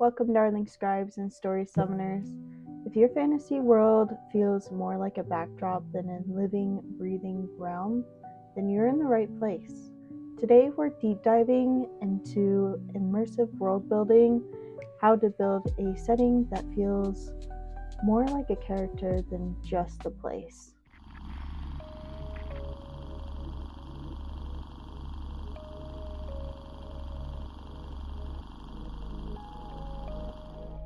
Welcome, darling scribes and story summoners. If your fantasy world feels more like a backdrop than a living, breathing realm, then you're in the right place. Today we're deep diving into immersive world building, how to build a setting that feels more like a character than just a place.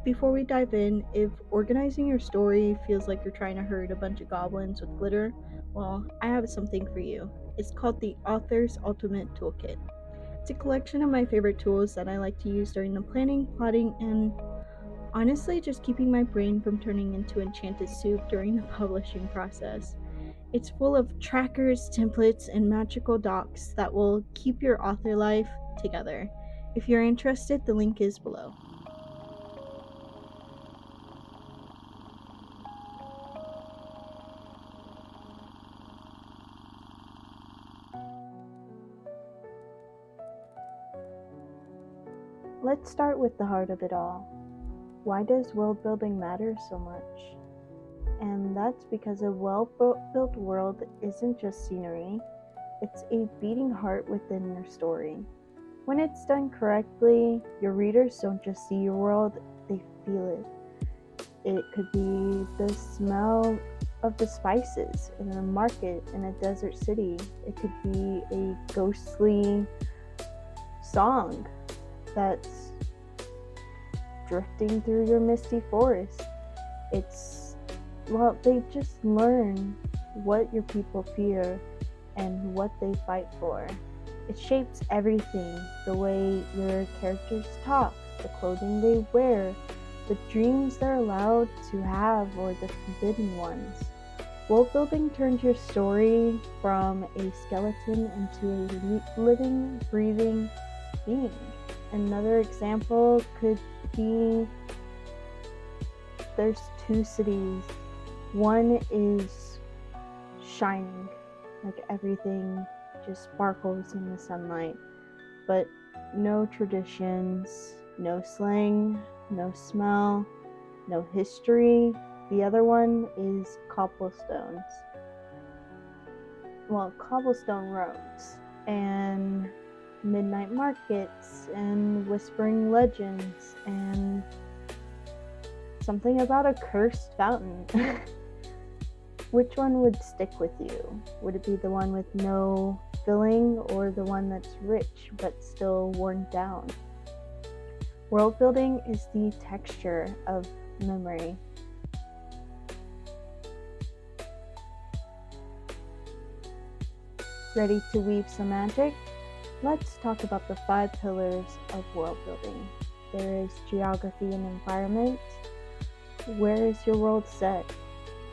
Before we dive in, if organizing your story feels like you're trying to herd a bunch of goblins with glitter, well, I have something for you. It's called the Author's Ultimate Toolkit. It's a collection of my favorite tools that I like to use during the planning, plotting, and honestly just keeping my brain from turning into enchanted soup during the publishing process. It's full of trackers, templates, and magical docs that will keep your author life together. If you're interested, the link is below. Let's start with the heart of it all. Why does world building matter so much? And that's because a well-built world isn't just scenery, it's a beating heart within your story. When it's done correctly, your readers don't just see your world, they feel it. It could be the smell of the spices in a market in a desert city. It could be a ghostly song that's drifting through your misty forest. They just learn what your people fear and what they fight for. It shapes everything, the way your characters talk, the clothing they wear, the dreams they're allowed to have, or the forbidden ones. World building turns your story from a skeleton into a living, breathing being. Another example could be there's two cities. One is shining, like everything just sparkles in the sunlight, but no traditions, no slang, no smell, no history. The other one is cobblestone roads and midnight markets and whispering legends and something about a cursed fountain. Which one would stick with you? Would it be the one with no filling or the one that's rich but still worn down? World building is the texture of memory. Ready to weave some magic? Let's talk about the 5 pillars of world building. There is geography and environment. Where is your world set?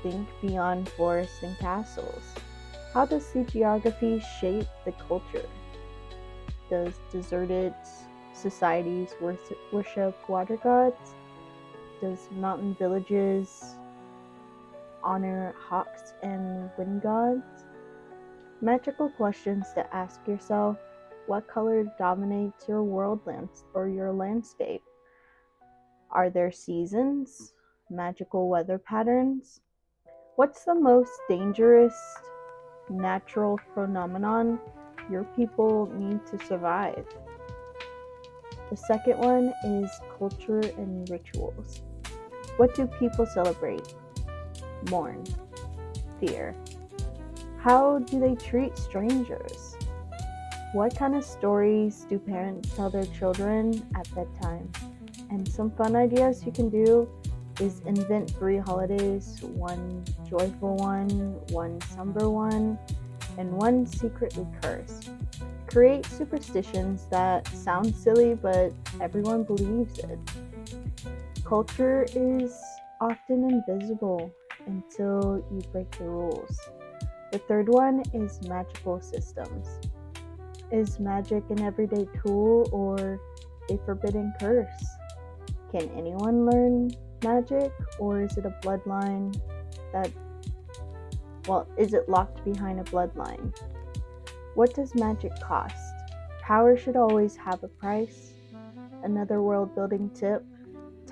Think beyond forests and castles. How does the geography shape the culture? Does deserted societies worship water gods? Does mountain villages honor hawks and wind gods? Magical questions to ask yourself. What color dominates your or your landscape? Are there seasons? Magical weather patterns? What's the most dangerous natural phenomenon your people need to survive? The second one is culture and rituals. What do people celebrate? Mourn? Fear? How do they treat strangers? What kind of stories do parents tell their children at bedtime? And some fun ideas you can do is invent 3 holidays, 1 joyful one somber one, and 1 secretly cursed. Create superstitions that sound silly, but everyone believes it. Culture is often invisible until you break the rules. The third one is magical systems. Is magic an everyday tool or a forbidden curse? Can anyone learn magic, or is it a bloodline is it locked behind a bloodline? What does magic cost? Power should always have a price. Another world building tip,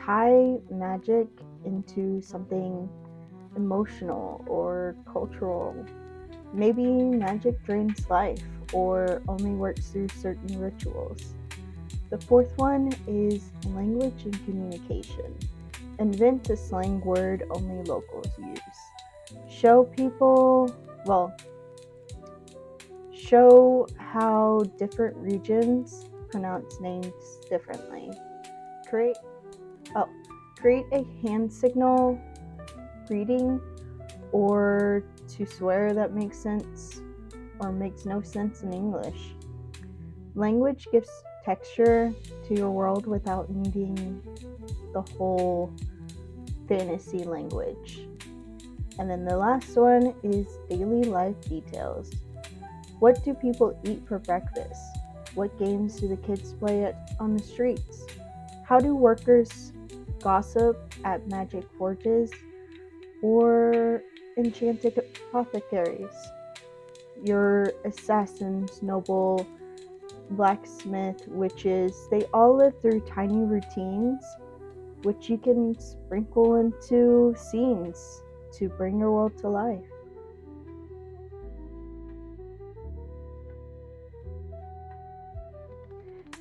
tie magic into something emotional or cultural. Maybe magic drains life or only works through certain rituals. The fourth one is language and communication. Invent a slang word only locals use. Show people, well, show how different regions pronounce names differently. Create a hand signal greeting or to swear that makes sense or makes no sense in English. Language gives texture to your world without needing the whole fantasy language. And then the last one is daily life details. What do people eat for breakfast? What games do the kids play on the streets? How do workers gossip at magic forges or enchanted apothecaries? Your assassins, noble, blacksmith, witches, they all live through tiny routines which you can sprinkle into scenes to bring your world to life.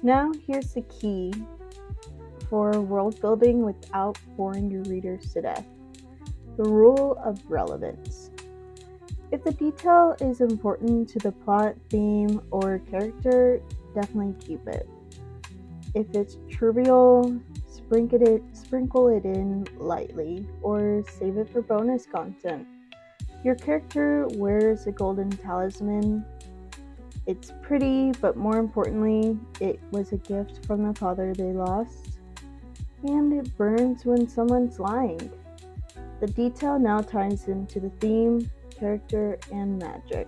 Now here's the key for world building without boring your readers to death. The rule of relevance. If the detail is important to the plot, theme, or character, definitely keep it. If it's trivial, sprinkle it in lightly, or save it for bonus content. Your character wears a golden talisman. It's pretty, but more importantly, it was a gift from the father they lost. And it burns when someone's lying. The detail now ties into the theme, character, and magic.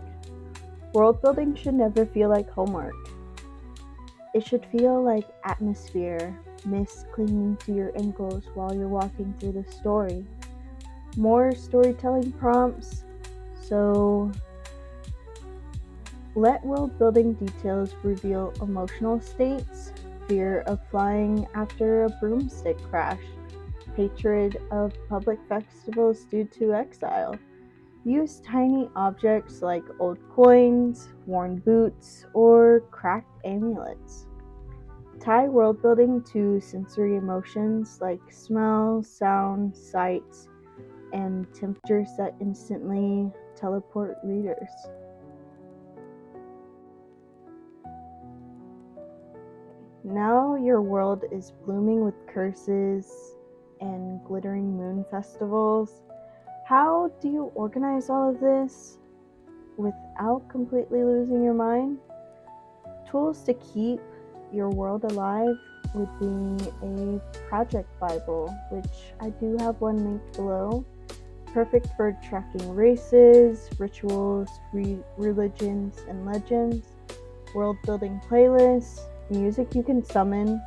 World building should never feel like homework. It should feel like atmosphere, mist clinging to your ankles while you're walking through the story. More storytelling prompts, so let world building details reveal emotional states, fear of flying after a broomstick crash, hatred of public festivals due to exile. Use tiny objects like old coins, worn boots, or cracked amulets. Tie world building to sensory emotions like smell, sound, sight, and temperatures that instantly teleport readers. Now your world is blooming with curses and glittering moon festivals. How do you organize all of this without completely losing your mind? Tools to keep your world alive would be a project Bible, which I do have one linked below. Perfect for tracking races, rituals, religions, and legends. World building playlists, music you can summon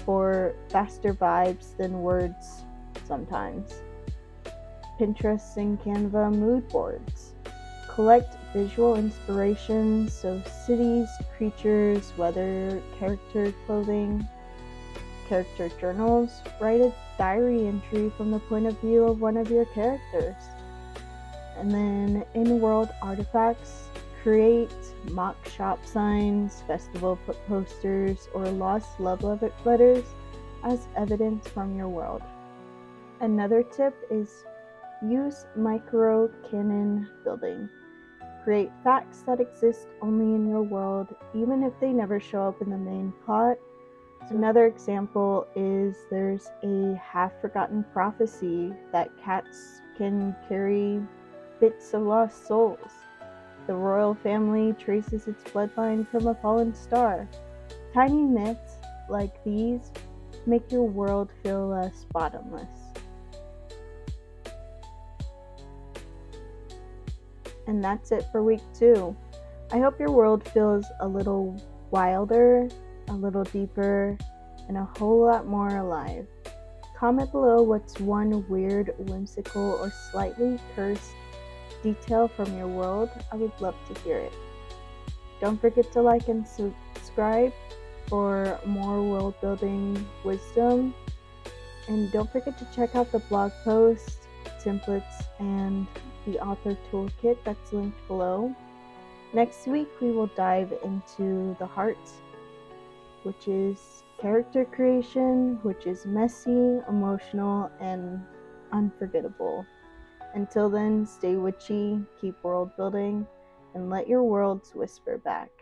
for faster vibes than words sometimes. Pinterest and Canva mood boards. Collect visual inspiration, so cities, creatures, weather, character clothing, character journals. Write a diary entry from the point of view of one of your characters. And then in-world artifacts, create mock shop signs, festival posters, or lost love letters as evidence from your world. Another tip is use micro-canon building. Create facts that exist only in your world, even if they never show up in the main plot. Another example is there's a half-forgotten prophecy that cats can carry bits of lost souls. The royal family traces its bloodline from a fallen star. Tiny myths like these make your world feel less bottomless. And that's it for week 2. I hope your world feels a little wilder, a little deeper, and a whole lot more alive. Comment below what's one weird, whimsical, or slightly cursed detail from your world. I would love to hear it. Don't forget to like and subscribe for more world building wisdom. And don't forget to check out the blog post, templates, and the author toolkit that's linked below. Next week, we will dive into the heart, which is character creation, which is messy, emotional, and unforgettable. Until then, stay witchy, keep world building, and let your worlds whisper back.